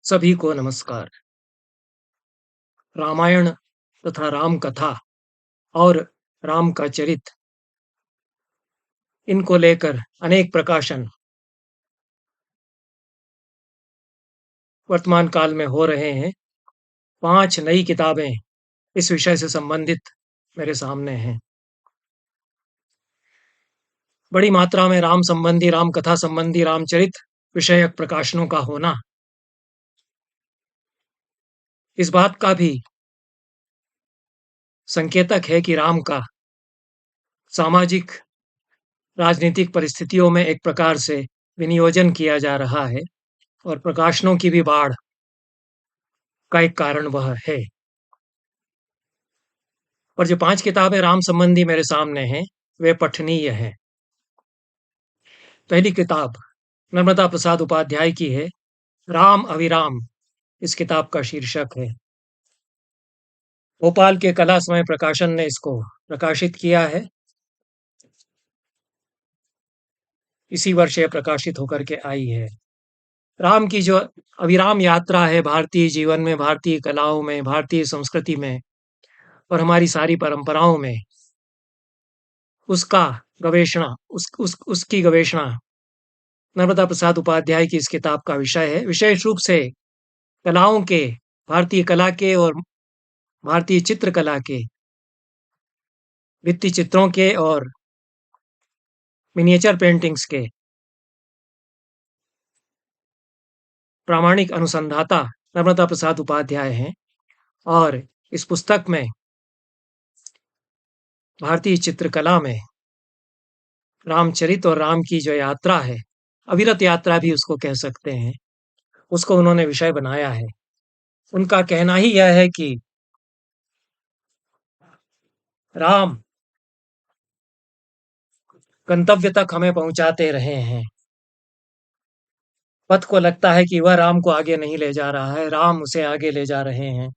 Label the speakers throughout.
Speaker 1: सभी को नमस्कार। रामायण तथा राम कथा और राम का चरित इनको लेकर अनेक प्रकाशन वर्तमान काल में हो रहे हैं। 5 नई किताबें इस विषय से संबंधित मेरे सामने हैं। बड़ी मात्रा में राम संबंधी, राम कथा संबंधी, रामचरित विषयक प्रकाशनों का होना इस बात का भी संकेतक है कि राम का सामाजिक राजनीतिक परिस्थितियों में एक प्रकार से विनियोजन किया जा रहा है और प्रकाशनों की भी बाढ़ का एक कारण वह है। और जो 5 किताबें राम संबंधी मेरे सामने हैं, वे पठनीय हैं। पहली किताब नर्मदा प्रसाद उपाध्याय की है, राम अविराम इस किताब का शीर्षक है। भोपाल के कला समय प्रकाशन ने इसको प्रकाशित किया है। इसी वर्ष यह प्रकाशित होकर के आई है। राम की जो अविराम यात्रा है भारतीय जीवन में, भारतीय कलाओं में, भारतीय संस्कृति में और हमारी सारी परंपराओं में, उसका गवेषणा उसकी गवेषणा नर्मदा प्रसाद उपाध्याय की इस किताब का विषय है। विशेष रूप से कलाओं के, भारतीय कला के और भारतीय चित्रकला के, भित्ति चित्रों के और मिनिएचर पेंटिंग्स के प्रामाणिक अनुसंधाता नर्मदा प्रसाद उपाध्याय हैं। और इस पुस्तक में भारतीय चित्रकला में रामचरित और राम की जो यात्रा है, अविरत यात्रा भी उसको कह सकते हैं, उसको उन्होंने विषय बनाया है। उनका कहना ही यह है कि राम गंतव्य तक हमें पहुंचाते रहे हैं। पथ को लगता है कि वह राम को आगे नहीं ले जा रहा है, राम उसे आगे ले जा रहे हैं।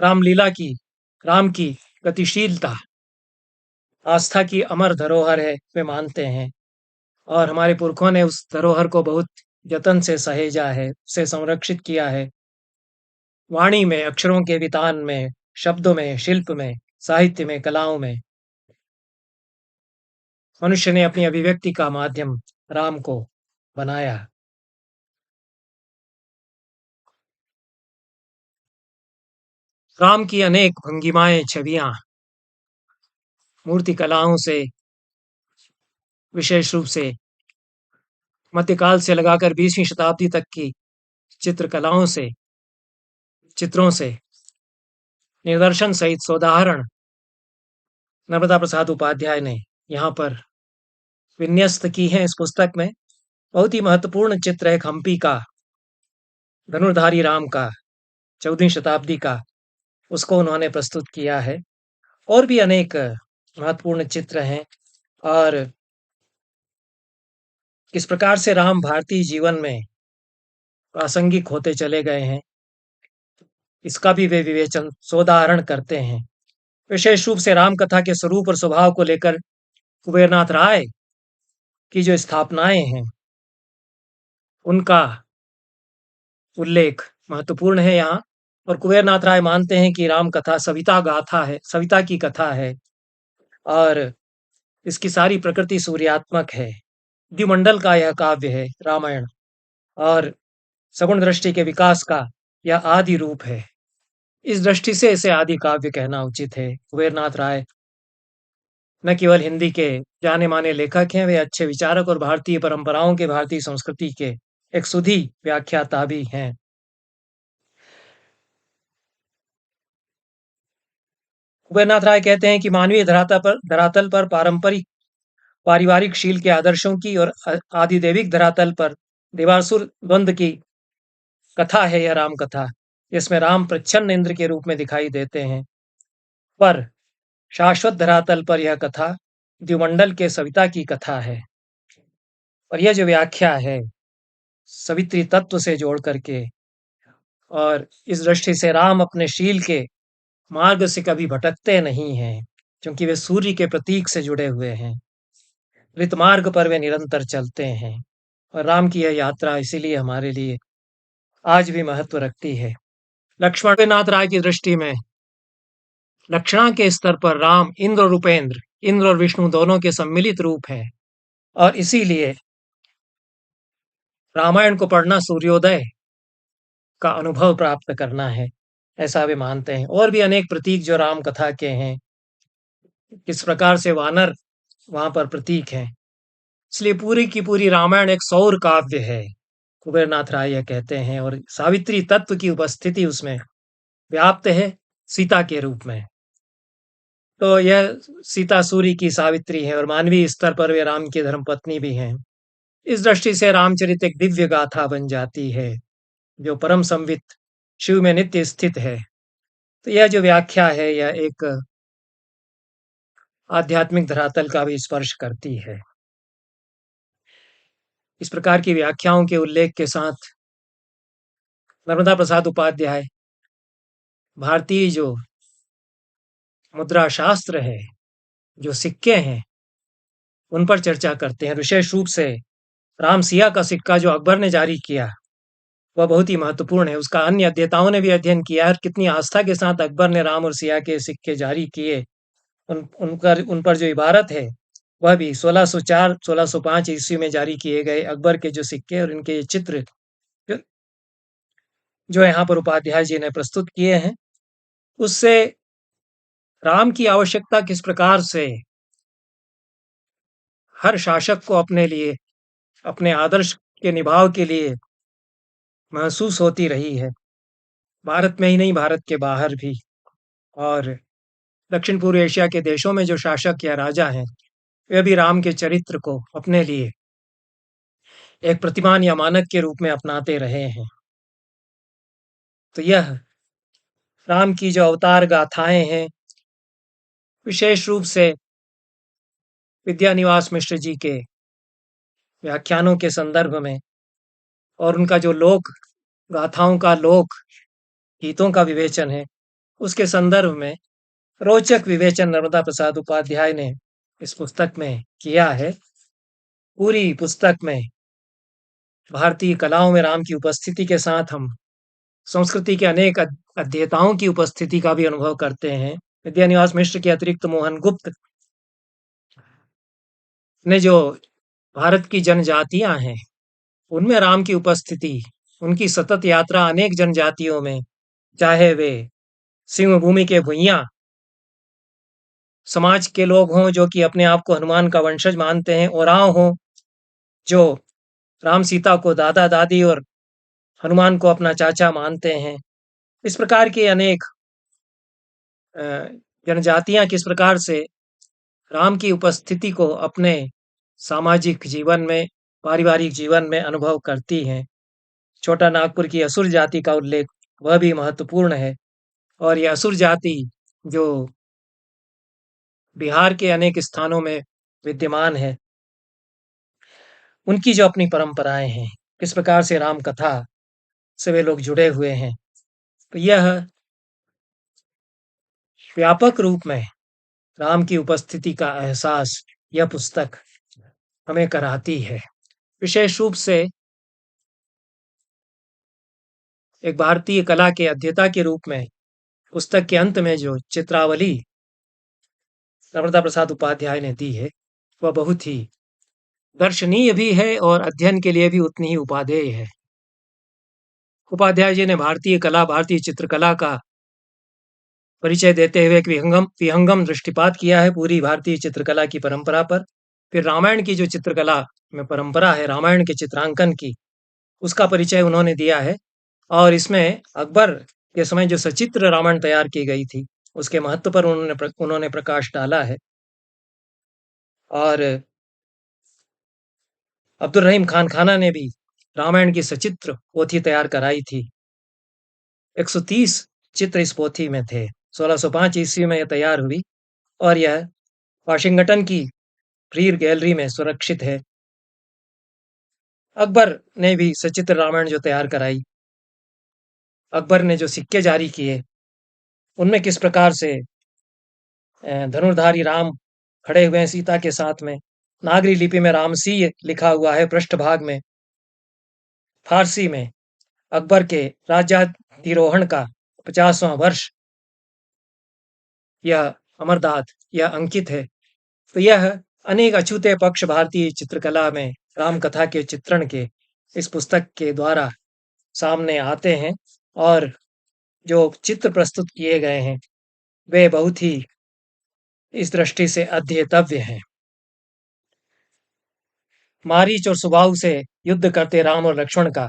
Speaker 1: रामलीला की, राम की गतिशीलता आस्था की अमर धरोहर है, वे मानते हैं। और हमारे पुरखों ने उस धरोहर को बहुत जतन से सहेजा है, उसे संरक्षित किया है। वाणी में, अक्षरों के वितान में, शब्दों में, शिल्प में, साहित्य में, कलाओं में मनुष्य ने अपनी अभिव्यक्ति का माध्यम राम को बनाया। राम की अनेक भंगिमाएं, छवियां मूर्ति कलाओं से, विशेष रूप से मध्यकाल से लगाकर 20वीं शताब्दी तक की चित्रकलाओं से, चित्रों से निदर्शन सहित सोदाहरण नर्मदा प्रसाद उपाध्याय ने यहाँ पर विन्यस्त की है। इस पुस्तक में बहुत ही महत्वपूर्ण चित्र है हम्पी का, धनुर्धारी राम का, 14वीं शताब्दी का, उसको उन्होंने प्रस्तुत किया है। और भी अनेक महत्वपूर्ण चित्र हैं। और किस प्रकार से राम भारतीय जीवन में प्रासंगिक होते चले गए हैं, इसका भी वे विवेचन, सोदाहरण करते हैं। विशेष रूप से राम कथा के स्वरूप और स्वभाव को लेकर कुबेरनाथ राय की जो स्थापनाएं हैं, उनका उल्लेख महत्वपूर्ण है यहाँ। और कुबेरनाथ राय मानते हैं कि राम कथा सविता गाथा है, सविता की कथा है और इसकी सारी प्रकृति सूर्यात्मक है। द्विमंडल का यह काव्य है रामायण, और सगुण दृष्टि के विकास का यह आदि रूप है। इस दृष्टि से इसे आदि काव्य कहना उचित है। कुबेरनाथ राय न केवल हिंदी के जाने माने लेखक हैं, वे अच्छे विचारक और भारतीय परंपराओं के, भारतीय संस्कृति के एक सुधी व्याख्याता भी हैं। कुबेरनाथ राय कहते हैं कि मानवीय धरातल पर पारंपरिक पारिवारिक शील के आदर्शों की और आदिदेविक धरातल पर देवासुर द्वंद्व की कथा है यह राम कथा, जिसमें राम प्रच्छन्न इंद्र के रूप में दिखाई देते हैं। पर शाश्वत धरातल पर यह कथा द्विमंडल के सविता की कथा है। और यह जो व्याख्या है सवित्री तत्व से जोड़ करके, और इस दृष्टि से राम अपने शील के मार्ग से कभी भटकते नहीं हैं, क्योंकि वे सूर्य के प्रतीक से जुड़े हुए हैं। ऋतमार्ग पर वे निरंतर चलते हैं। और राम की यह यात्रा इसीलिए हमारे लिए आज भी महत्व रखती है। लक्ष्मण नाथ राय की दृष्टि में लक्षणा के स्तर पर राम इंद्र और उपेंद्र, इंद्र और विष्णु दोनों के सम्मिलित रूप हैं और इसीलिए रामायण को पढ़ना सूर्योदय का अनुभव प्राप्त करना है, ऐसा वे मानते हैं। और भी अनेक प्रतीक जो राम कथा के हैं, किस प्रकार से वानर वहां पर प्रतीक हैं। इसलिए पूरी की पूरी रामायण एक सौर काव्य है, कुबेरनाथ राय यह कहते हैं, और सावित्री तत्व की उपस्थिति उसमें व्याप्त है सीता के रूप में। तो यह सीता सूर्य की सावित्री है और मानवीय स्तर पर वे राम की धर्मपत्नी भी हैं। इस दृष्टि से रामचरित एक दिव्य गाथा बन जाती है जो परम संवित शिव में नित्य स्थित है। तो यह जो व्याख्या है यह एक आध्यात्मिक धरातल का भी स्पर्श करती है। इस प्रकार की व्याख्याओं के उल्लेख के साथ नर्मदा प्रसाद उपाध्याय भारतीय जो मुद्रा शास्त्र है, जो सिक्के हैं, उन पर चर्चा करते हैं। विशेष रूप से राम सिया का सिक्का जो अकबर ने जारी किया वह बहुत ही महत्वपूर्ण है। उसका अन्य अध्येताओं ने भी अध्ययन किया और कितनी आस्था के साथ अकबर ने राम और सिया के सिक्के जारी किए। उन पर जो इबारत है वह भी 1604 1605 ईस्वी में जारी किए गए अकबर के जो सिक्के और इनके चित्र जो जो यहाँ पर उपाध्याय जी ने प्रस्तुत किए हैं, उससे राम की आवश्यकता किस प्रकार से हर शासक को अपने लिए, अपने आदर्श के निभाव के लिए महसूस होती रही है, भारत में ही नहीं भारत के बाहर भी। और दक्षिण पूर्व एशिया के देशों में जो शासक या राजा हैं, वे भी राम के चरित्र को अपने लिए एक प्रतिमान या मानक के रूप में अपनाते रहे हैं। तो यह राम की जो अवतार गाथाएं हैं, विशेष रूप से विद्यानिवास मिश्र जी के व्याख्यानों के संदर्भ में और उनका जो लोक गाथाओं का, लोक गीतों का विवेचन है, उसके संदर्भ में रोचक विवेचन नर्मदा प्रसाद उपाध्याय ने इस पुस्तक में किया है। पूरी पुस्तक में भारतीय कलाओं में राम की उपस्थिति के साथ हम संस्कृति के अनेक अध्येताओं की उपस्थिति का भी अनुभव करते हैं। विद्यानिवास मिश्र के अतिरिक्त मोहन गुप्त ने जो भारत की जनजातियां हैं, उनमें राम की उपस्थिति, उनकी सतत यात्रा अनेक जनजातियों में, चाहे वे सिंह भूमि के भुइयां समाज के लोग हों जो कि अपने आप को हनुमान का वंशज मानते हैं, ओरांव हों जो राम सीता को दादा दादी और हनुमान को अपना चाचा मानते हैं। इस प्रकार के अनेक जनजातियां किस प्रकार से राम की उपस्थिति को अपने सामाजिक जीवन में, पारिवारिक जीवन में अनुभव करती हैं। छोटा नागपुर की असुर जाति का उल्लेख वह भी महत्वपूर्ण है। और यह असुर जाति जो बिहार के अनेक स्थानों में विद्यमान है, उनकी जो अपनी परंपराएं हैं, किस प्रकार से राम कथा से वे लोग जुड़े हुए हैं, तो यह व्यापक रूप में राम की उपस्थिति का एहसास यह पुस्तक हमें कराती है। विशेष रूप से एक भारतीय कला के अध्येता के रूप में पुस्तक के अंत में जो चित्रावली नर्मदा प्रसाद उपाध्याय ने दी है, वह बहुत ही दर्शनीय भी है और अध्ययन के लिए भी उतनी ही उपादेय है। उपाध्याय जी ने भारतीय कला, भारतीय चित्रकला का परिचय देते हुए एक विहंगम दृष्टिपात किया है पूरी भारतीय चित्रकला की परंपरा पर। फिर रामायण की जो चित्रकला में परंपरा है, रामायण के चित्रांकन की, उसका परिचय उन्होंने दिया है। और इसमें अकबर के समय जो सचित्र रामायण तैयार की गई थी, उसके महत्व पर उन्होंने प्रकाश डाला है। और अब्दुल रहीम खान खाना ने भी रामायण की सचित्र पोथी तैयार कराई थी। 130 चित्र इस पोथी में थे। 1605 ईस्वी में यह तैयार हुई और यह वाशिंगटन की फ्रीर गैलरी में सुरक्षित है। अकबर ने भी सचित्र रामायण जो तैयार कराई, अकबर ने जो सिक्के जारी किए, उनमें किस प्रकार से धनुर्धारी राम खड़े हुए हैं सीता के साथ में, नागरी लिपि में रामसी लिखा हुआ है पृष्ठभाग में, फारसी में अकबर के राज्याधिरोहण का 50वां वर्ष यह अमरदात यह अंकित है। तो यह अनेक अछूते पक्ष भारतीय चित्रकला में राम कथा के चित्रण के इस पुस्तक के द्वारा सामने आते हैं और जो चित्र प्रस्तुत किए गए हैं वे बहुत ही इस दृष्टि से अध्येतव्य हैं। मारीच और सुबाहु से युद्ध करते राम और लक्ष्मण का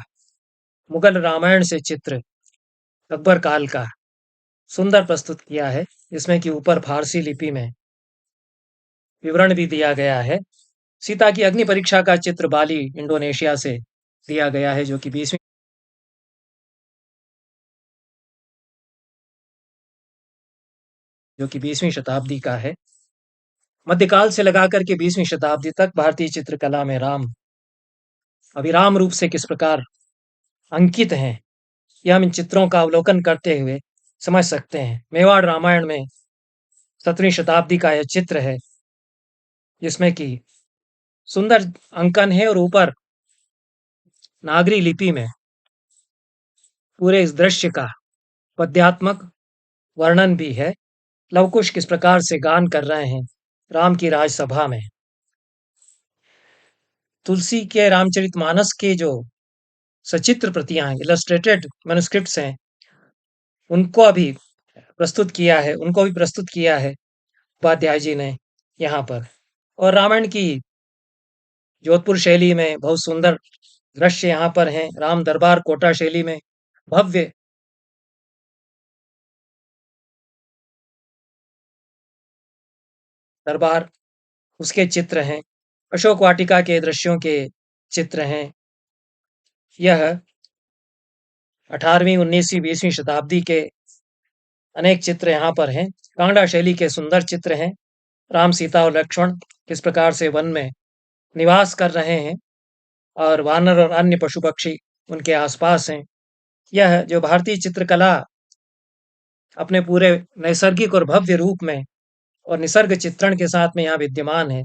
Speaker 1: मुगल रामायण से चित्र अकबर काल का सुंदर प्रस्तुत किया है, जिसमें कि ऊपर फारसी लिपि में विवरण भी दिया गया है। सीता की अग्नि परीक्षा का चित्र बाली इंडोनेशिया से दिया गया है, जो कि 20वीं शताब्दी का है। मध्यकाल से लगाकर के 20वीं शताब्दी तक भारतीय चित्रकला में राम अविराम रूप से किस प्रकार अंकित हैं, यह हम इन चित्रों का अवलोकन करते हुए समझ सकते हैं। मेवाड़ रामायण में 7वीं शताब्दी का यह चित्र है, जिसमें कि सुंदर अंकन है और ऊपर नागरी लिपि में पूरे इस दृश्य का पद्यात्मक वर्णन भी है। लवकुश किस प्रकार से गान कर रहे हैं राम की राजसभा में। तुलसी के रामचरितमानस के जो सचित्र प्रतियां हैं, इलस्ट्रेटेड मैन्युस्क्रिप्ट्स हैं, उनको भी प्रस्तुत किया है उपाध्याय जी ने यहाँ पर। और रामायण की जोधपुर शैली में बहुत सुंदर दृश्य यहाँ पर हैं। राम दरबार कोटा शैली में भव्य दरबार, उसके चित्र हैं। अशोक वाटिका के दृश्यों के चित्र हैं। यह 18वीं 19वीं 20वीं शताब्दी के अनेक चित्र यहाँ पर हैं। कांगड़ा शैली के सुंदर चित्र हैं। राम सीता और लक्ष्मण किस प्रकार से वन में निवास कर रहे हैं और वानर और अन्य पशु पक्षी उनके आसपास हैं। यह जो भारतीय चित्रकला अपने पूरे नैसर्गिक और भव्य रूप में और निसर्ग चित्रण के साथ में यहाँ विद्यमान है।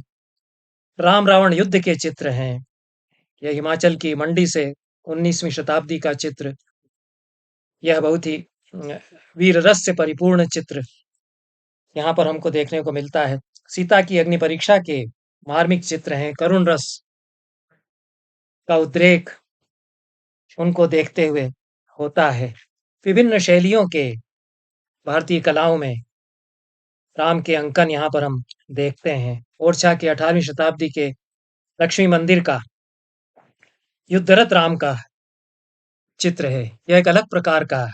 Speaker 1: राम रावण युद्ध के चित्र हैं। यह हिमाचल की मंडी से 19वीं शताब्दी का चित्र, यह बहुत ही वीर रस से परिपूर्ण चित्र यहाँ पर हमको देखने को मिलता है। सीता की अग्नि परीक्षा के मार्मिक चित्र हैं। करुण रस का उद्रेक उनको देखते हुए होता है। विभिन्न शैलियों के भारतीय कलाओं में राम के अंकन यहाँ पर हम देखते हैं। ओरछा के 18वीं शताब्दी के लक्ष्मी मंदिर का युद्धरत राम का चित्र है। यह एक अलग प्रकार का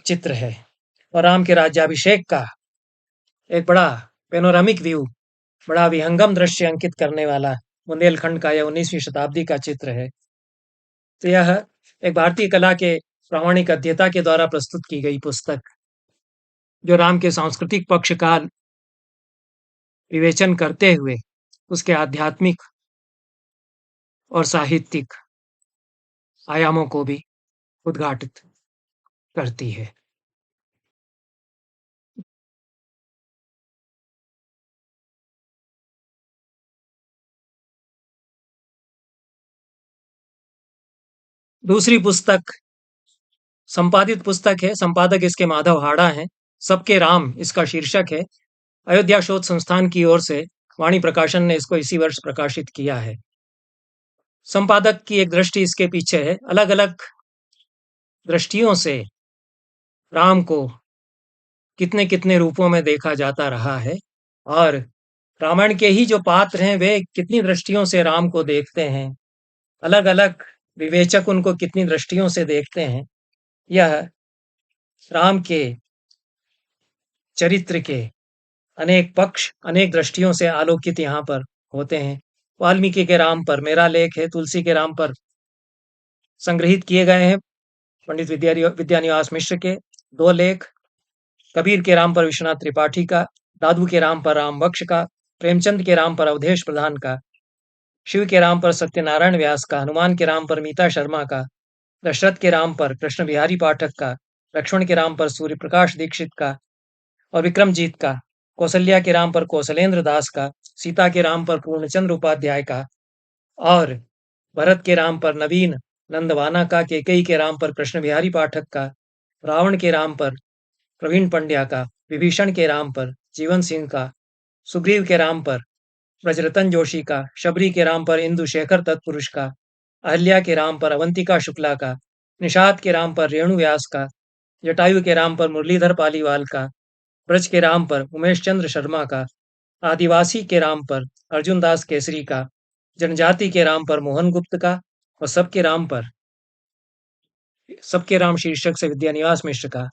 Speaker 1: चित्र है और राम के राज्याभिषेक का एक बड़ा पेनोरामिक व्यू, बड़ा विहंगम दृश्य अंकित करने वाला बुंदेलखंड का यह 19वीं शताब्दी का चित्र है। तो यह एक भारतीय कला के प्रामाणिक अध्येता के द्वारा प्रस्तुत की गई पुस्तक, जो राम के सांस्कृतिक पक्ष का विवेचन करते हुए उसके आध्यात्मिक और साहित्यिक आयामों को भी उद्घाटित करती है। दूसरी पुस्तक संपादित पुस्तक है। संपादक इसके माधव हाड़ा हैं। सबके राम इसका शीर्षक है। अयोध्या शोध संस्थान की ओर से वाणी प्रकाशन ने इसको इसी वर्ष प्रकाशित किया है। संपादक की एक दृष्टि इसके पीछे है। अलग अलग दृष्टियों से राम को कितने कितने रूपों में देखा जाता रहा है और रामायण के ही जो पात्र हैं वे कितनी दृष्टियों से राम को देखते हैं, अलग अलग विवेचक उनको कितनी दृष्टियों से देखते हैं। यह राम के चरित्र के अनेक पक्ष अनेक दृष्टियों से आलोकित यहाँ पर होते हैं। वाल्मीकि के राम पर मेरा लेख है। तुलसी के राम पर संग्रहित किए गए हैं पंडित विद्यानिवास मिश्र के 2 लेख। कबीर के राम पर विश्वनाथ त्रिपाठी का, दादू के राम पर राम बख्श का, प्रेमचंद के राम पर अवधेश प्रधान का, शिव के राम पर सत्यनारायण व्यास का, हनुमान के राम पर मीता शर्मा का, दशरथ के राम पर कृष्ण बिहारी पाठक का, लक्ष्मण के राम पर सूर्य प्रकाश दीक्षित का और विक्रमजीत का, कौशल्या के राम पर कौशलेंद्र दास का, सीता के राम पर पूर्णचंद्र उपाध्याय का और भरत के राम पर नवीन नंदवाना का, कैकेयी के राम पर कृष्ण बिहारी पाठक का, रावण के राम पर प्रवीण पंड्या का, विभीषण के राम पर जीवन सिंह का, सुग्रीव के राम पर ब्रजरतन जोशी का, शबरी के राम पर इंदु शेखर तत्पुरुष का, अहल्या के राम पर अवंतिका शुक्ला का, निषाद के राम पर रेणु व्यास का, जटायु के राम पर मुरलीधर पालीवाल का, ब्रज के राम पर उमेश चंद्र शर्मा का, आदिवासी के राम पर अर्जुन दास केसरी का, जनजाति के राम पर मोहन गुप्त का, और सबके राम शीर्षक से विद्यानिवास मिश्र का।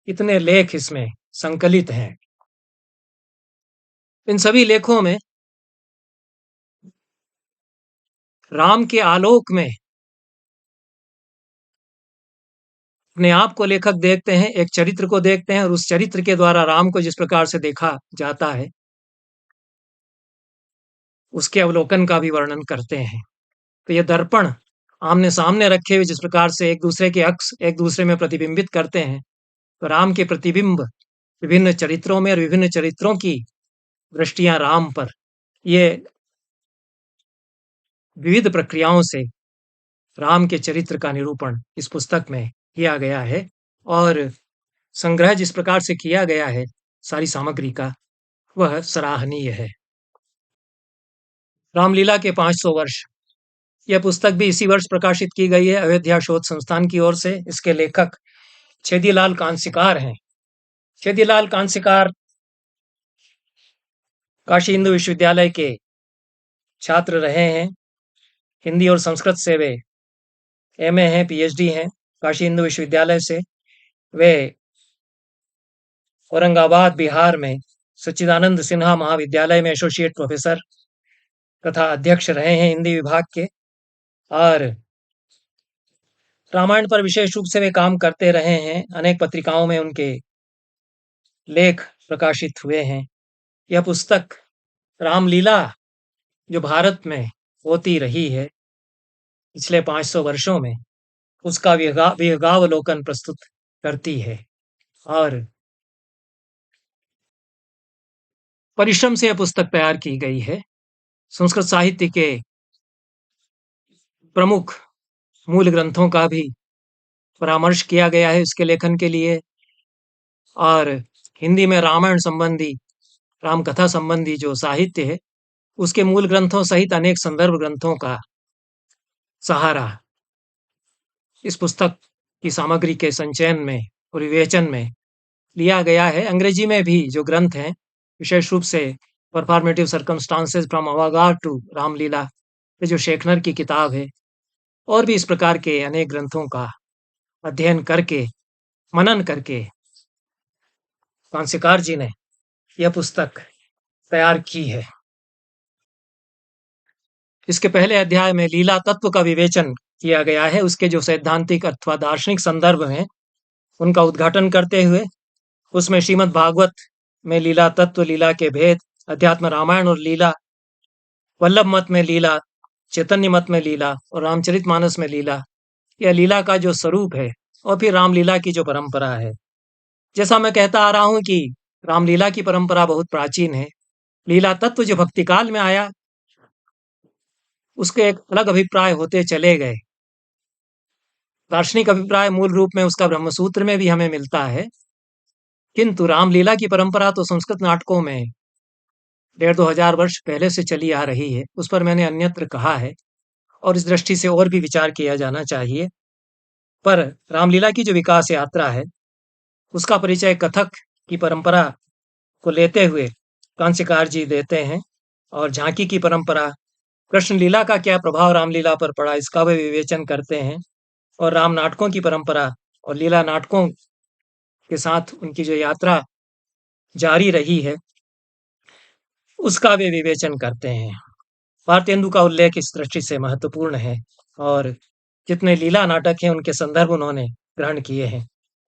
Speaker 1: इतने लेख इसमें संकलित हैं। इन सभी लेखों में राम के आलोक में अपने आप को लेखक देखते हैं, एक चरित्र को देखते हैं, और उस चरित्र के द्वारा राम को जिस प्रकार से देखा जाता है उसके अवलोकन का भी वर्णन करते हैं। तो ये दर्पण आमने सामने रखे हुए जिस प्रकार से एक दूसरे के अक्स एक दूसरे में प्रतिबिंबित करते हैं, तो राम के प्रतिबिंब विभिन्न चरित्रों में और विभिन्न चरित्रों की दृष्टियां राम पर, ये विविध प्रक्रियाओं से राम के चरित्र का निरूपण इस पुस्तक में किया गया है। और संग्रह जिस प्रकार से किया गया है सारी सामग्री का, वह सराहनीय है। रामलीला के 500 वर्ष, यह पुस्तक भी इसी वर्ष प्रकाशित की गई है अयोध्या शोध संस्थान की ओर से। इसके लेखक छेदीलाल कांसीकार हैं। छेदीलाल कांसीकार काशी हिंदू विश्वविद्यालय के छात्र रहे हैं। हिंदी और संस्कृत से वे एमए हैं, पीएचडी हैं काशी हिंदू विश्वविद्यालय से। वे औरंगाबाद बिहार में सच्चिदानंद सिन्हा महाविद्यालय में एसोसिएट प्रोफेसर तथा अध्यक्ष रहे हैं हिंदी विभाग के। और रामायण पर विशेष रूप से वे काम करते रहे हैं। अनेक पत्रिकाओं में उनके लेख प्रकाशित हुए हैं। यह पुस्तक रामलीला जो भारत में होती रही है पिछले 500 वर्षों में, उसका विहंगावलोकन प्रस्तुत करती है। और परिश्रम से यह पुस्तक तैयार की गई है। संस्कृत साहित्य के प्रमुख मूल ग्रंथों का भी परामर्श किया गया है इसके लेखन के लिए। और हिंदी में रामायण संबंधी, रामकथा संबंधी जो साहित्य है उसके मूल ग्रंथों सहित अनेक संदर्भ ग्रंथों का सहारा इस पुस्तक की सामग्री के संचयन में और विवेचन में लिया गया है। अंग्रेजी में भी जो ग्रंथ हैं, विशेष रूप से परफॉर्मेटिव सर्कमस्टांसेस फ्रॉम अवागार टू रामलीला, ये जो शेखनर की किताब है, और भी इस प्रकार के अनेक ग्रंथों का अध्ययन करके, मनन करके कांसीकार जी ने यह पुस्तक तैयार की है। इसके पहले अध्याय में लीला तत्व का विवेचन किया गया है। उसके जो सैद्धांतिक अथवा दार्शनिक संदर्भ हैं उनका उद्घाटन करते हुए उसमें श्रीमद् भागवत में लीला तत्व, लीला के भेद, अध्यात्म रामायण और लीला, वल्लभ मत में लीला, चैतन्य मत में लीला और रामचरितमानस में लीला, यह लीला का जो स्वरूप है और फिर रामलीला की जो परंपरा है। जैसा मैं कहता आ रहा हूं कि रामलीला की परंपरा बहुत प्राचीन है। लीला तत्व जो भक्ति काल में आया उसके एक अलग अभिप्राय होते चले गए। दार्शनिक अभिप्राय मूल रूप में उसका ब्रह्मसूत्र में भी हमें मिलता है, किंतु रामलीला की परंपरा तो संस्कृत नाटकों में 1500-2000 वर्ष पहले से चली आ रही है। उस पर मैंने अन्यत्र कहा है और इस दृष्टि से और भी विचार किया जाना चाहिए। पर रामलीला की जो विकास यात्रा है उसका परिचय कथक की परंपरा को लेते हुए कांसीकार जी देते हैं, और झांकी की परंपरा, कृष्ण लीला का क्या प्रभाव रामलीला पर पड़ा इसका वे विवेचन करते हैं, और राम नाटकों की परंपरा और लीला नाटकों के साथ उनकी जो यात्रा जारी रही है उसका वे विवेचन करते हैं। भारतेंदु का उल्लेख इस दृष्टि से महत्वपूर्ण है, और जितने लीला नाटक हैं उनके संदर्भ उन्होंने ग्रहण किए हैं।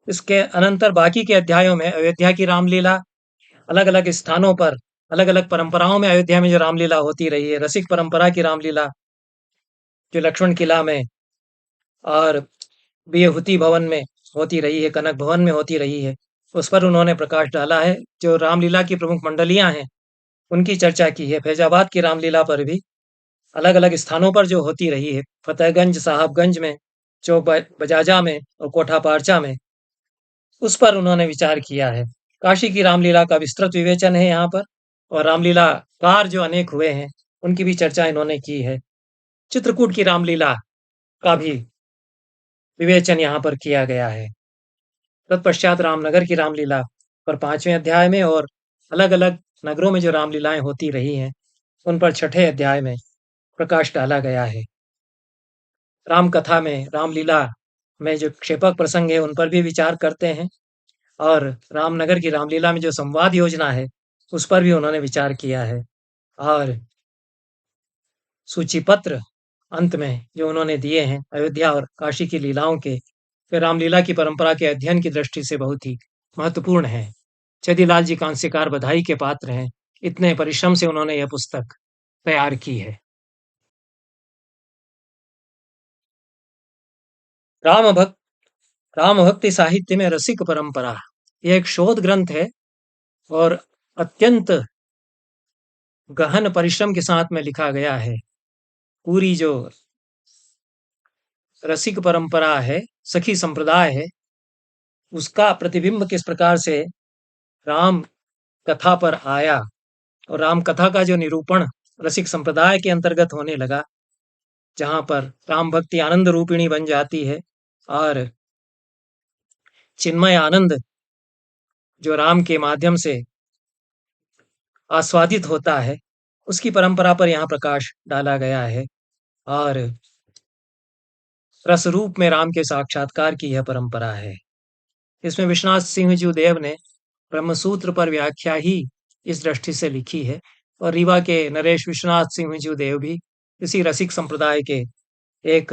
Speaker 1: इसके अनंतर बाकी के अध्यायों में अयोध्या की रामलीला, अलग अलग स्थानों पर अलग अलग परंपराओं में अयोध्या में जो रामलीला होती रही है, रसिक परंपरा की रामलीला जो लक्ष्मण किला में और विभूति भवन में होती रही है, कनक भवन में होती रही है, उस पर उन्होंने प्रकाश डाला है। जो रामलीला की प्रमुख मंडलियां हैं उनकी चर्चा की है। फैजाबाद की रामलीला पर भी अलग अलग स्थानों पर जो होती रही है, फतेहगंज, साहबगंज में जो बजाजा में और कोठा पारचा में, उस पर उन्होंने विचार किया है। काशी की रामलीला का विस्तृत विवेचन है यहाँ पर, और रामलीला कार जो अनेक हुए हैं उनकी भी चर्चा इन्होंने की है। चित्रकूट की रामलीला का भी विवेचन यहाँ पर किया गया है। तत्पश्चात रामनगर की रामलीला पर 5वें अध्याय में, और अलग अलग नगरों में जो रामलीलाएं होती रही हैं उन पर 6ठे अध्याय में प्रकाश डाला गया है। राम कथा में, रामलीला में जो क्षेपक प्रसंग है उन पर भी विचार करते हैं, और रामनगर की रामलीला में जो संवाद योजना है उस पर भी उन्होंने विचार किया है। और सूचीपत्र अंत में जो उन्होंने दिए हैं अयोध्या और काशी की लीलाओं के, वे रामलीला की परंपरा के अध्ययन की दृष्टि से बहुत ही महत्वपूर्ण है। छदीलाल जी कांस्यकार बधाई के पात्र हैं, इतने परिश्रम से उन्होंने यह पुस्तक तैयार की है। राम भक्त राम भक्ति साहित्य में रसिक परंपरा, यह एक शोध ग्रंथ है और अत्यंत गहन परिश्रम के साथ में लिखा गया है। पूरी जो रसिक परंपरा है, सखी संप्रदाय है, उसका प्रतिबिंब किस प्रकार से राम कथा पर आया, और राम कथा का जो निरूपण रसिक संप्रदाय के अंतर्गत होने लगा, जहां पर राम भक्ति आनंद रूपिणी बन जाती है, और चिन्मय आनंद जो राम के माध्यम से आस्वादित होता है, उसकी परंपरा पर यहाँ प्रकाश डाला गया है। और रस रूप में राम के साक्षात्कार की यह परंपरा है। इसमें विश्वनाथ सिंह जी देव ने ब्रह्मसूत्र पर व्याख्या ही इस दृष्टि से लिखी है, और रीवा के नरेश विश्वनाथ सिंह जी देव भी इसी रसिक संप्रदाय के एक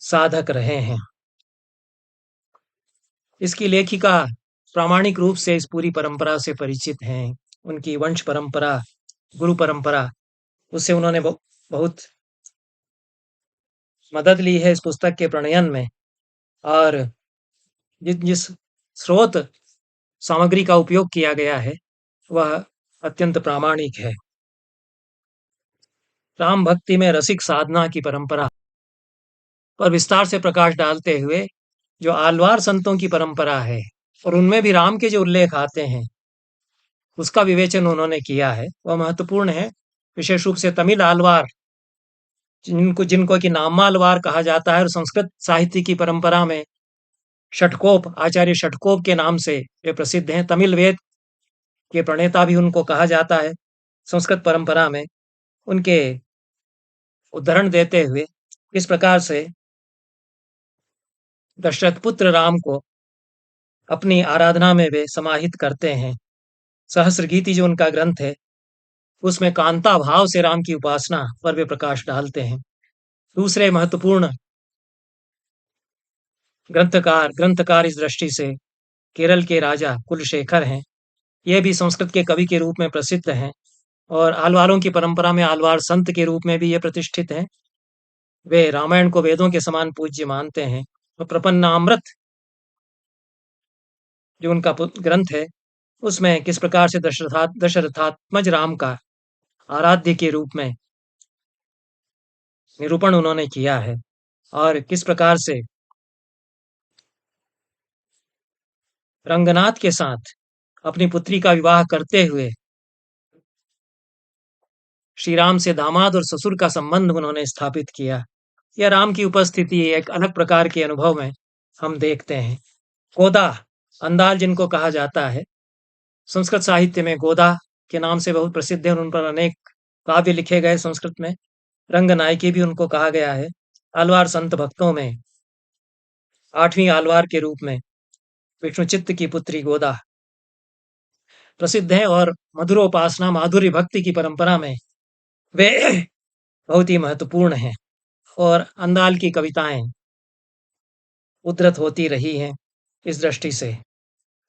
Speaker 1: साधक रहे हैं। इसकी लेखिका प्रामाणिक रूप से इस पूरी परंपरा से परिचित हैं। उनकी वंश परंपरा, गुरु परंपरा, उससे उन्होंने बहुत मदद ली है इस पुस्तक के प्रणयन में, और जिस स्रोत सामग्री का उपयोग किया गया है वह अत्यंत प्रामाणिक है। राम भक्ति में रसिक साधना की परंपरा पर विस्तार से प्रकाश डालते हुए जो आलवार संतों की परंपरा है, और उनमें भी राम के जो उल्लेख आते हैं उसका विवेचन उन्होंने किया है, वह महत्वपूर्ण है। विशेष रूप से तमिल आलवार, जिनको जिनको कि नामालवार कहा जाता है, और संस्कृत साहित्य की परंपरा में षटकोप, आचार्य षटकोप के नाम से वे प्रसिद्ध हैं। तमिल वेद के प्रणेता भी उनको कहा जाता है। संस्कृत परंपरा में उनके उदाहरण देते हुए इस प्रकार से दशरथ पुत्र राम को अपनी आराधना में वे समाहित करते हैं। सहस्र गीति जो उनका ग्रंथ है, उसमें कांता भाव से राम की उपासना पर वे प्रकाश डालते हैं। दूसरे महत्वपूर्ण ग्रंथकार इस दृष्टि से केरल के राजा कुलशेखर हैं। ये भी संस्कृत के कवि के रूप में प्रसिद्ध हैं, और आलवारों की परंपरा में आलवार संत के रूप में भी ये प्रतिष्ठित हैं। वे रामायण को वेदों के समान पूज्य मानते हैं, और प्रपन्नामृत जो उनका ग्रंथ है, उसमें किस प्रकार से दशरथात्मज राम का आराध्य के रूप में निरूपण उन्होंने किया है, और किस प्रकार से रंगनाथ के साथ अपनी पुत्री का विवाह करते हुए श्री राम से दामाद और ससुर का संबंध उन्होंने स्थापित किया। यह राम की उपस्थिति एक अलग प्रकार के अनुभव में हम देखते हैं। गोदा, अंदाल जिनको कहा जाता है, संस्कृत साहित्य में गोदा के नाम से बहुत प्रसिद्ध है, और उन पर अनेक काव्य लिखे गए संस्कृत में। रंगनायकी भी उनको कहा गया है। आलवार संत भक्तों में 8वीं आलवार के रूप में विष्णुचित्त की पुत्री गोदा प्रसिद्ध है, और मधुरोपासना, माधुर्य भक्ति की परंपरा में वे बहुत ही महत्वपूर्ण हैं, और अंदाल की कविताएं उद्धृत होती रही हैं। इस दृष्टि से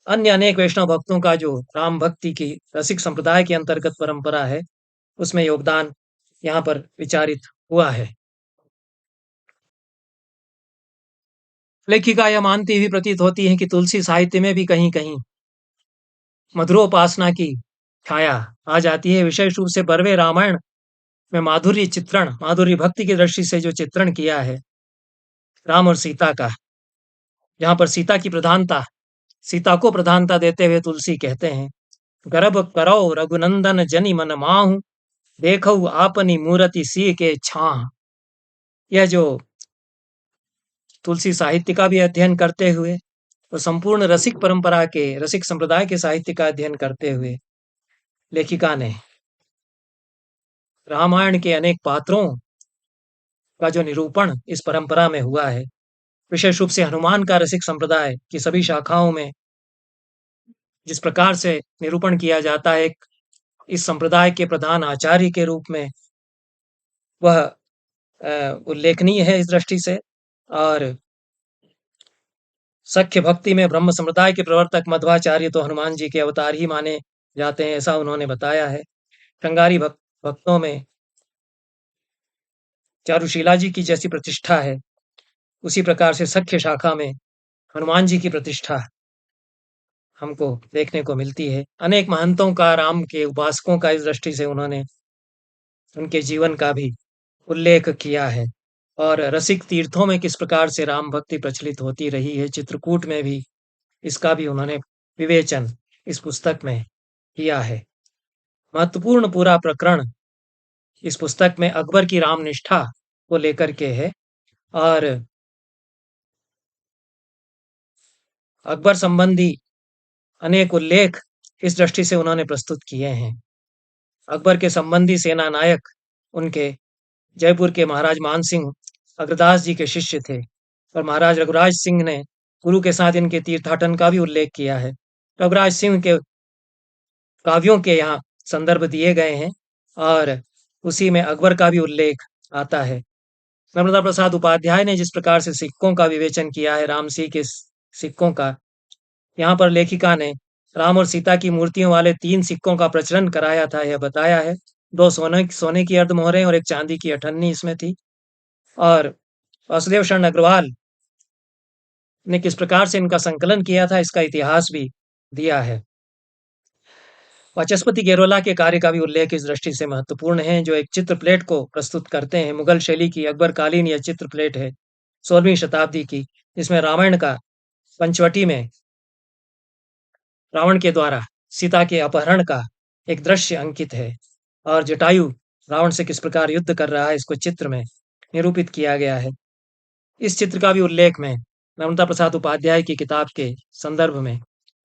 Speaker 1: अन्य अनेक वैष्णव भक्तों का जो राम भक्ति की रसिक संप्रदाय के अंतर्गत परंपरा है, उसमें योगदान यहाँ पर विचारित हुआ है। लेखिका यह मानती हुई प्रतीत होती है कि तुलसी साहित्य में भी कहीं कहीं मधुरोपासना की छाया आ जाती है। विशेष रूप से बरवे रामायण में माधुर्य भक्ति की दृष्टि से जो चित्रण किया है, राम और सीता का, जहाँ पर सीता को प्रधानता देते हुए तुलसी कहते हैं, गर्भ करौ रघुनंदन जनि मन माहु, देखऊ आपनी मूरति सी के छाह। यह जो तुलसी साहित्य का भी अध्ययन करते हुए और संपूर्ण रसिक परंपरा के, रसिक संप्रदाय के साहित्य का अध्ययन करते हुए लेखिका ने रामायण के अनेक पात्रों का जो निरूपण इस परंपरा में हुआ है, विशेष रूप से हनुमान का रसिक संप्रदाय की सभी शाखाओं में जिस प्रकार से निरूपण किया जाता है, इस संप्रदाय के प्रधान आचार्य के रूप में वह उल्लेखनीय है इस दृष्टि से। और सख्य भक्ति में ब्रह्म संप्रदाय के प्रवर्तक मध्वाचार्य तो हनुमान जी के अवतार ही माने जाते हैं, ऐसा उन्होंने बताया है। श्रृंगारी भक्तों में चारुशीला जी की जैसी प्रतिष्ठा है, उसी प्रकार से सख्य शाखा में हनुमान जी की प्रतिष्ठा हमको देखने को मिलती है। अनेक महंतों का, राम के उपासकों का इस दृष्टि से उन्होंने उनके जीवन का भी उल्लेख किया है। और रसिक तीर्थों में किस प्रकार से राम भक्ति प्रचलित होती रही है, चित्रकूट में भी इसका भी उन्होंने विवेचन इस पुस्तक में किया है। महत्वपूर्ण पूरा प्रकरण इस पुस्तक में अकबर की रामनिष्ठा को लेकर के है और अकबर संबंधी अनेक उल्लेख इस दृष्टि से उन्होंने प्रस्तुत किए हैं। अकबर के संबंधी सेना नायक उनके जयपुर के महाराज मान सिंह अग्रदास जी के शिष्य थे और महाराज रघुराज सिंह ने गुरु के साथ इनके तीर्थाटन का भी उल्लेख किया है। रघुराज सिंह के काव्यों के यहाँ संदर्भ दिए गए हैं और उसी में अकबर का भी उल्लेख आता है। नर्मदा प्रसाद उपाध्याय ने जिस प्रकार से सिक्कों का विवेचन किया है, राम सी के सिक्कों का, यहाँ पर लेखिका ने राम और सीता की मूर्तियों वाले 3 सिक्कों का प्रचलन कराया था, यह बताया है। 2 सोने की अर्धमोहरें और 1 चांदी की अठन्नी इसमें थी। और वासुदेव शरण अग्रवाल ने किस प्रकार से इनका संकलन किया था, इसका इतिहास भी दिया है। वाचस्पति गेरोला के कार्य का भी उल्लेख इस दृष्टि से महत्वपूर्ण है, जो एक चित्र प्लेट को प्रस्तुत करते हैं। मुगल शैली की अकबर कालीन यह चित्र प्लेट है, 16वीं शताब्दी की, जिसमें रामायण का पंचवटी में रावण के द्वारा सीता के अपहरण का एक दृश्य अंकित है और जटायु रावण से किस प्रकार युद्ध कर रहा है, इसको चित्र में निरूपित किया गया है। इस चित्र का भी उल्लेख मैं नर्मदा प्रसाद उपाध्याय की किताब के संदर्भ में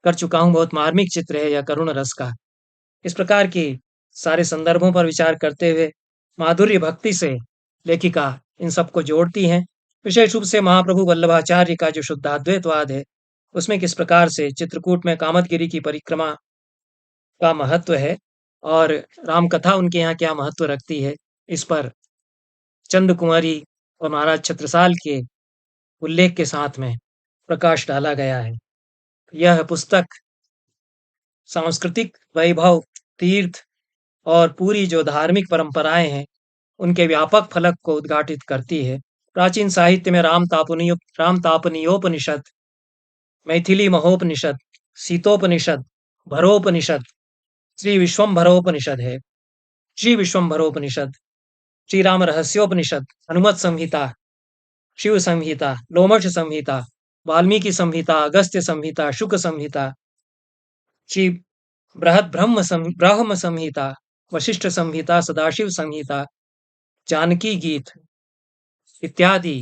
Speaker 1: कर चुका हूँ। बहुत मार्मिक चित्र है यह, करुण रस का। इस प्रकार की सारे संदर्भों पर विचार करते हुए माधुर्य भक्ति से लेखिका इन सबको जोड़ती हैं। विशेष रूप से महाप्रभु वल्लभाचार्य का जो शुद्धाद्वैतवाद है, उसमें किस प्रकार से चित्रकूट में कामदगिरि की परिक्रमा का महत्व है और राम कथा उनके यहाँ क्या महत्व रखती है, इस पर चंद कुंवरी और महाराज छत्रसाल के उल्लेख के साथ में प्रकाश डाला गया है। यह पुस्तक सांस्कृतिक वैभव, तीर्थ और पूरी जो धार्मिक परंपराएं हैं, उनके व्यापक फलक को उद्घाटित करती है। प्राचीन साहित्य में राम तापनीयोपनिषद, मैथिली महोपनिषद, सीतोपनिषद, भरोपनिषद, श्री विश्वम्भरोपनिषद है, श्री विश्वम्भरोपनिषद, श्री राम रहस्योपनिषद, हनुमत संहिता, शिव संहिता, लोमश संहिता, वाल्मीकि संहिता, अगस्त्य संहिता, शुक संहिता, श्री बृहद ब्रह्म संहिता, वशिष्ठ संहिता, सदाशिव संहिता, जानकी गीत इत्यादि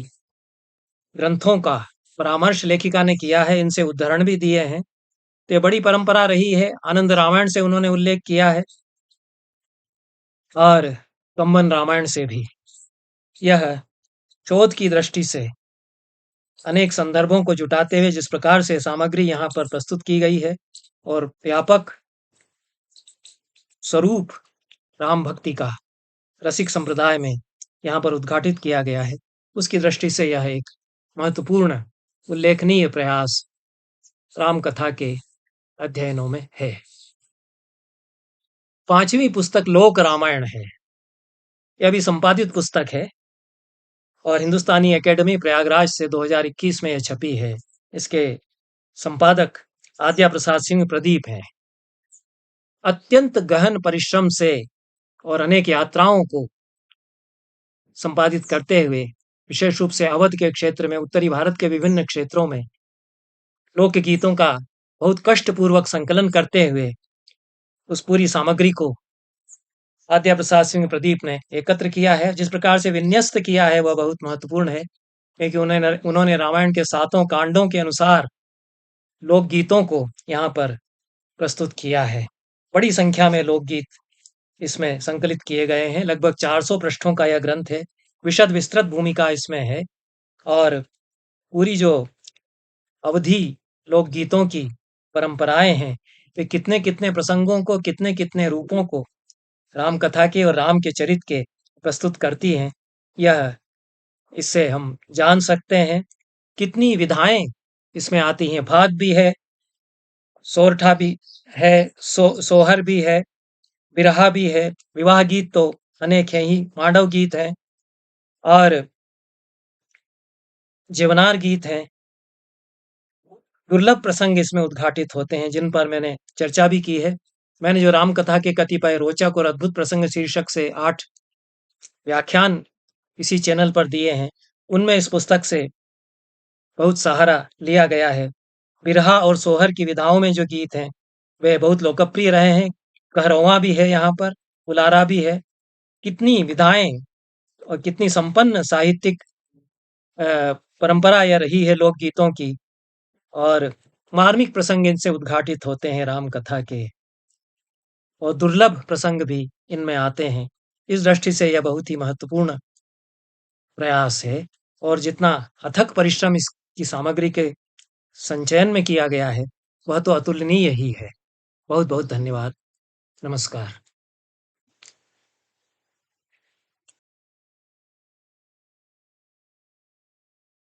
Speaker 1: ग्रंथों का परामर्श लेखिका ने किया है। इनसे उद्धरण भी दिए हैं। तो ये बड़ी परंपरा रही है। आनंद रामायण से उन्होंने उल्लेख किया है और कंबन रामायण से भी। यह शोध की दृष्टि से अनेक संदर्भों को जुटाते हुए जिस प्रकार से सामग्री यहाँ पर प्रस्तुत की गई है और व्यापक स्वरूप राम भक्ति का रसिक संप्रदाय में यहाँ पर उद्घाटित किया गया है, उसकी दृष्टि से यह एक महत्वपूर्ण उल्लेखनीय प्रयास राम कथा के अध्ययनों में है। 5वीं पुस्तक लोक रामायण है। यह भी संपादित पुस्तक है और हिंदुस्तानी एकेडमी प्रयागराज से 2021 में यह छपी है। इसके संपादक आद्या प्रसाद सिंह प्रदीप हैं। अत्यंत गहन परिश्रम से और अनेक यात्राओं को संपादित करते हुए विशेष रूप से अवध के क्षेत्र में, उत्तरी भारत के विभिन्न क्षेत्रों में लोकगीतों का बहुत कष्टपूर्वक संकलन करते हुए उस पूरी सामग्री को आद्या प्रसाद सिंह प्रदीप ने एकत्र किया है। जिस प्रकार से विन्यस्त किया है वह बहुत महत्वपूर्ण है, क्योंकि उन्होंने रामायण के 7 कांडों के अनुसार लोकगीतों को यहाँ पर प्रस्तुत किया है। बड़ी संख्या में लोकगीत इसमें संकलित किए गए हैं। लगभग 400 पृष्ठों का यह ग्रंथ है। विशद विस्तृत भूमिका इसमें है और पूरी जो अवधी लोकगीतों की परंपराएं हैं, वे कितने-कितने प्रसंगों को, कितने-कितने रूपों को राम कथा के और राम के चरित्र के प्रस्तुत करती हैं। यह इससे हम जान सकते हैं कितनी विधाएं इसमें आती हैं। भाग भी है, सोरठा भी है, सोहर भी है, बिरहा भी है, विवाह गीत तो अनेक हैं ही, मांडव गीत हैं और जीवनार गीत हैं। दुर्लभ प्रसंग इसमें उद्घाटित होते हैं, जिन पर मैंने चर्चा भी की है। मैंने जो राम कथा के कतिपय रोचक और अद्भुत प्रसंग शीर्षक से 8 व्याख्यान इसी चैनल पर दिए हैं, उनमें इस पुस्तक से बहुत सहारा लिया गया है। बिरहा और सोहर की विधाओं में जो गीत हैं, वे बहुत लोकप्रिय रहे हैं। कहरौवा भी है यहाँ पर, उलारा भी है। कितनी विधाएं और कितनी संपन्न साहित्यिक परंपरा यह रही है लोकगीतों की, और मार्मिक प्रसंग इनसे उद्घाटित होते हैं राम कथा के, और दुर्लभ प्रसंग भी इनमें आते हैं। इस दृष्टि से यह बहुत ही महत्वपूर्ण प्रयास है, और जितना अथक परिश्रम इसकी सामग्री के संचयन में किया गया है, वह तो अतुलनीय ही है। बहुत बहुत धन्यवाद। नमस्कार।